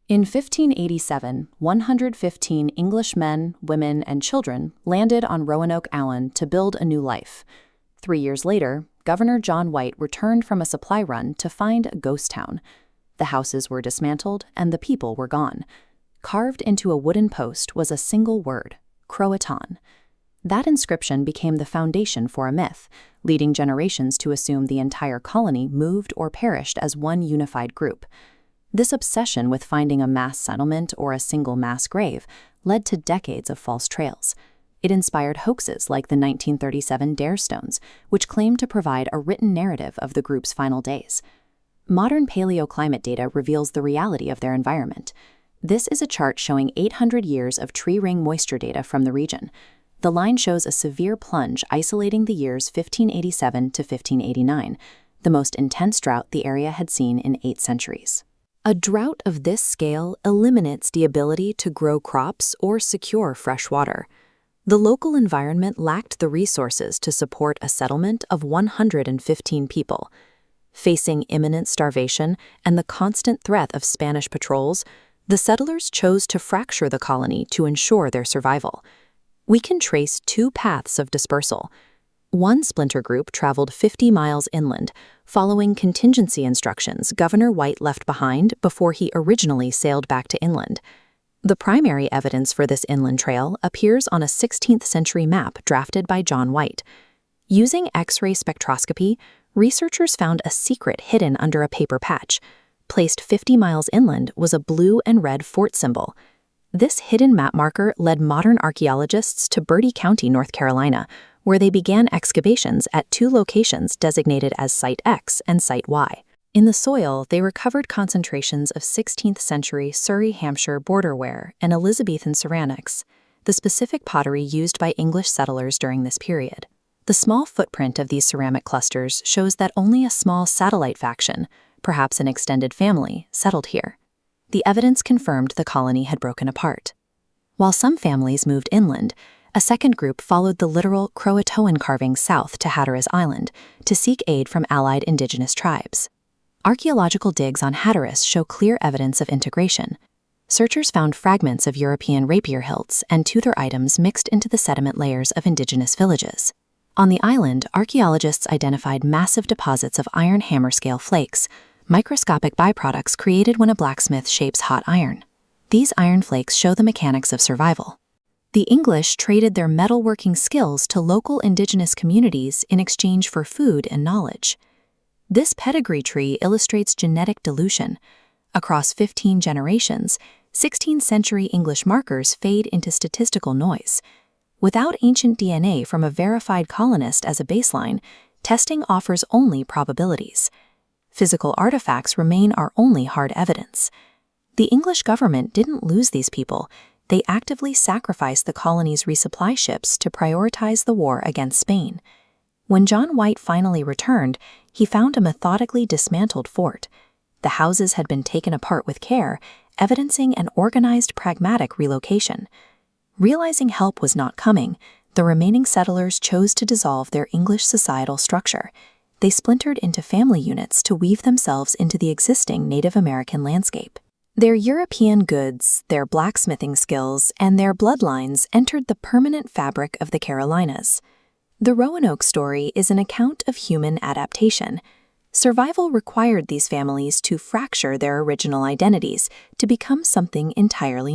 In 1587, 115 English men, women, and children landed on Roanoke Island to build a new life. 3 years later, Governor John White returned from a supply run to find a ghost town. The houses were dismantled and the people were gone. Carved into a wooden post was a single word, Croatoan. That inscription became the foundation for a myth, leading generations to assume the entire colony moved or perished as one unified group. This obsession with finding a mass settlement or a single mass grave led to decades of false trails. It inspired hoaxes like the 1937 Dare Stones, which claimed to provide a written narrative of the group's final days. Modern paleoclimate data reveals the reality of their environment. This is a chart showing 800 years of tree ring moisture data from the region. The line shows a severe plunge isolating the years 1587 to 1589, the most intense drought the area had seen in 8 centuries. A drought of this scale eliminates the ability to grow crops or secure fresh water. The local environment lacked the resources to support a settlement of 115 people. Facing imminent starvation and the constant threat of Spanish patrols, the settlers chose to fracture the colony to ensure their survival. We can trace 2 paths of dispersal. One splinter group traveled 50 miles inland, following contingency instructions Governor White left behind before he originally sailed back to inland. The primary evidence for this inland trail appears on a 16th century map drafted by John White. Using X-ray spectroscopy, researchers found a secret hidden under a paper patch. Placed 50 miles inland was a blue and red fort symbol. This hidden map marker led modern archaeologists to Bertie County, North Carolina, where they began excavations at 2 locations designated as Site X and Site Y. In the soil, they recovered concentrations of 16th century Surrey, Hampshire borderware and Elizabethan ceramics, the specific pottery used by English settlers during this period. The small footprint of these ceramic clusters shows that only a small satellite faction, perhaps an extended family, settled here. The evidence confirmed the colony had broken apart. While some families moved inland, a second group followed the literal Croatoan carvings south to Hatteras Island to seek aid from allied indigenous tribes. Archaeological digs on Hatteras show clear evidence of integration. Searchers found fragments of European rapier hilts and toother items mixed into the sediment layers of indigenous villages. On the island, archaeologists identified massive deposits of iron hammer-scale flakes, microscopic byproducts created when a blacksmith shapes hot iron. These iron flakes show the mechanics of survival. The English traded their metalworking skills to local indigenous communities in exchange for food and knowledge. This pedigree tree illustrates genetic dilution. Across 15 generations, 16th century English markers fade into statistical noise. Without ancient DNA from a verified colonist as a baseline, testing offers only probabilities. Physical artifacts remain our only hard evidence. The English government didn't lose these people. They actively sacrificed the colony's resupply ships to prioritize the war against Spain. When John White finally returned, he found a methodically dismantled fort. The houses had been taken apart with care, evidencing an organized, pragmatic relocation. Realizing help was not coming, the remaining settlers chose to dissolve their English societal structure. They splintered into family units to weave themselves into the existing Native American landscape. Their European goods, their blacksmithing skills, and their bloodlines entered the permanent fabric of the Carolinas. The Roanoke story is an account of human adaptation. Survival required these families to fracture their original identities to become something entirely new.